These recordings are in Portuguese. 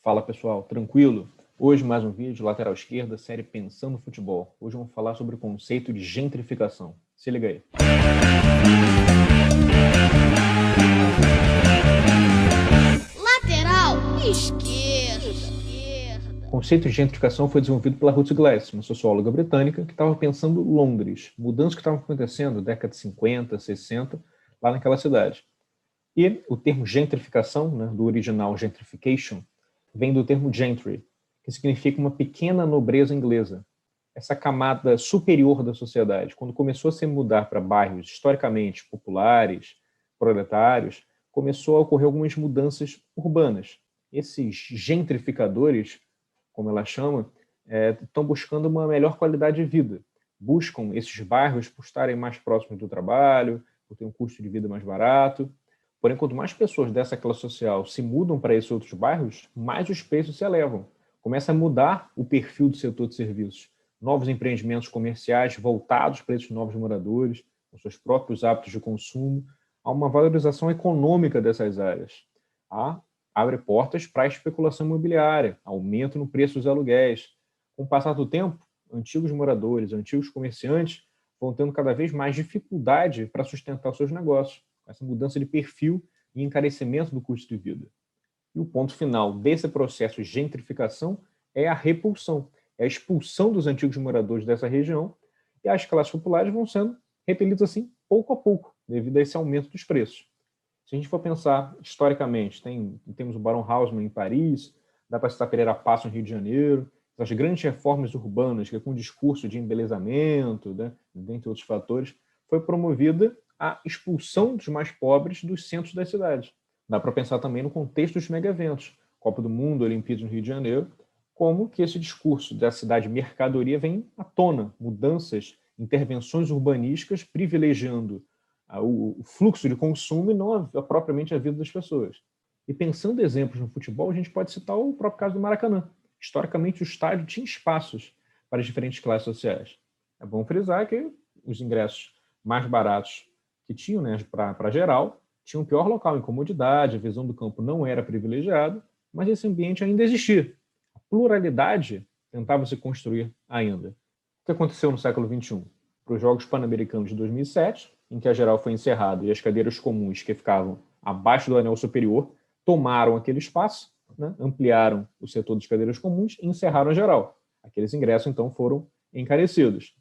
Fala pessoal, tranquilo? Hoje mais um vídeo, lateral esquerda, série Pensando no Futebol. Hoje vamos falar sobre o conceito de gentrificação. Se liga aí. Lateral esquerda. O conceito de gentrificação foi desenvolvido pela Ruth Glass, uma socióloga britânica que estava pensando Londres, mudanças que estavam acontecendo na década de 50, 60, lá naquela cidade. E o termo gentrificação, né, do original gentrification, vem do termo gentry, que significa uma pequena nobreza inglesa. Essa camada superior da sociedade, quando começou a se mudar para bairros historicamente populares, proletários, começou a ocorrer algumas mudanças urbanas. Esses gentrificadores, como ela chama, estão buscando uma melhor qualidade de vida. Buscam esses bairros por estarem mais próximos do trabalho, por ter um custo de vida mais barato. Porém, quanto mais pessoas dessa classe social se mudam para esses outros bairros, mais os preços se elevam. Começa a mudar o perfil do setor de serviços. Novos empreendimentos comerciais voltados para esses novos moradores, com seus próprios hábitos de consumo. Há uma valorização econômica dessas áreas. Abre portas para a especulação imobiliária, aumento no preço dos aluguéis. Com o passar do tempo, antigos moradores, antigos comerciantes vão tendo cada vez mais dificuldade para sustentar os seus negócios. Essa mudança de perfil e encarecimento do custo de vida. E o ponto final desse processo de gentrificação é a repulsão, é a expulsão dos antigos moradores dessa região e as classes populares vão sendo repelidas assim pouco a pouco, devido a esse aumento dos preços. Se a gente for pensar historicamente, temos o Barão Haussmann em Paris, dá para citar Pereira Passos no Rio de Janeiro, as grandes reformas urbanas, que com discurso de embelezamento, né, dentre outros fatores, foi promovida a expulsão dos mais pobres dos centros das cidades. Dá para pensar também no contexto dos mega-eventos, Copa do Mundo, Olimpíadas no Rio de Janeiro, como que esse discurso da cidade mercadoria vem à tona, mudanças, intervenções urbanísticas privilegiando o fluxo de consumo e não propriamente a vida das pessoas. E pensando em exemplos no futebol, a gente pode citar o próprio caso do Maracanã. Historicamente, o estádio tinha espaços para as diferentes classes sociais. É bom frisar que os ingressos mais baratos que tinham, né, para geral, tinham um pior local em comodidade, a visão do campo não era privilegiada, mas esse ambiente ainda existia. A pluralidade tentava se construir ainda. O que aconteceu no século XXI? Para os Jogos Pan-Americanos de 2007, em que a geral foi encerrada e as cadeiras comuns que ficavam abaixo do anel superior tomaram aquele espaço, né, ampliaram o setor das cadeiras comuns e encerraram a geral. Aqueles ingressos, então, foram encarecidos.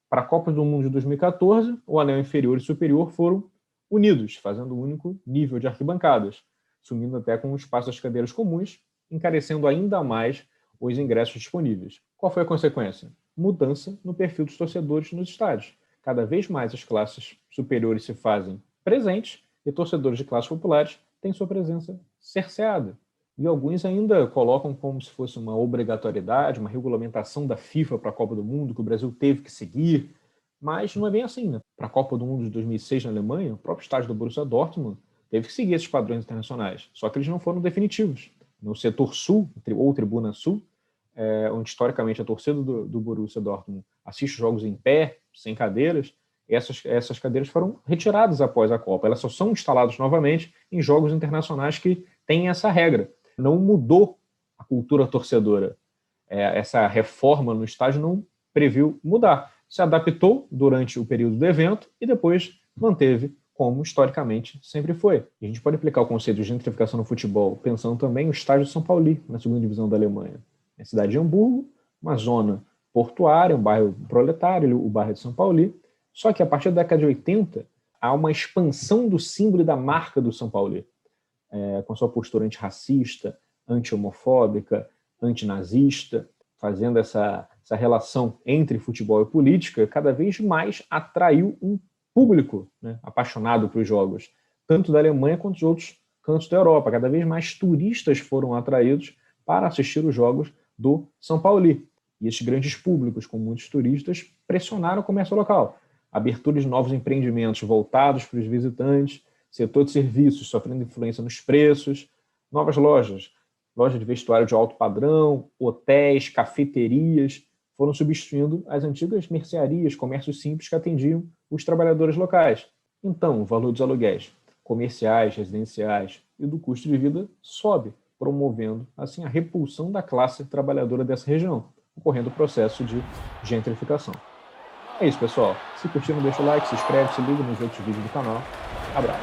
Para a Copa do Mundo de 2014, o anel inferior e superior foram unidos, fazendo um único nível de arquibancadas, sumindo até com o espaço das cadeiras comuns, encarecendo ainda mais os ingressos disponíveis. Qual foi a consequência? Mudança no perfil dos torcedores nos estádios. Cada vez mais as classes superiores se fazem presentes e torcedores de classes populares têm sua presença cerceada. E alguns ainda colocam como se fosse uma obrigatoriedade, uma regulamentação da FIFA para a Copa do Mundo, que o Brasil teve que seguir, mas não é bem assim, né? Para a Copa do Mundo de 2006 na Alemanha, o próprio estádio do Borussia Dortmund teve que seguir esses padrões internacionais, só que eles não foram definitivos. No setor sul, ou tribuna sul, onde historicamente a torcida do Borussia Dortmund assiste jogos em pé, sem cadeiras, essas cadeiras foram retiradas após a Copa. Elas só são instaladas novamente em jogos internacionais que têm essa regra. Não mudou a cultura torcedora. Essa reforma no estádio não previu mudar. Se adaptou durante o período do evento e depois manteve como historicamente sempre foi. E a gente pode aplicar o conceito de gentrificação no futebol pensando também no estádio de São Paulo, na segunda divisão da Alemanha. Na cidade de Hamburgo, uma zona portuária, um bairro proletário, o bairro de São Paulo. Só que a partir da década de 80, há uma expansão do símbolo e da marca do São Paulo, com sua postura antirracista, anti-homofóbica, antinazista, fazendo essa relação entre futebol e política, cada vez mais atraiu um público, né, apaixonado por jogos, tanto da Alemanha quanto dos outros cantos da Europa. Cada vez mais turistas foram atraídos para assistir os jogos do São Paulo. E esses grandes públicos, com muitos turistas, pressionaram o comércio local. Abertura de novos empreendimentos voltados para os visitantes, setor de serviços sofrendo influência nos preços, novas lojas de vestuário de alto padrão, hotéis, cafeterias, foram substituindo as antigas mercearias, comércios simples que atendiam os trabalhadores locais. Então, o valor dos aluguéis comerciais, residenciais e do custo de vida sobe, promovendo, assim, a repulsão da classe trabalhadora dessa região, ocorrendo o processo de gentrificação. É isso, pessoal. Se curtiram, deixa o like, se inscreve, se liga nos outros vídeos do canal. Abraço.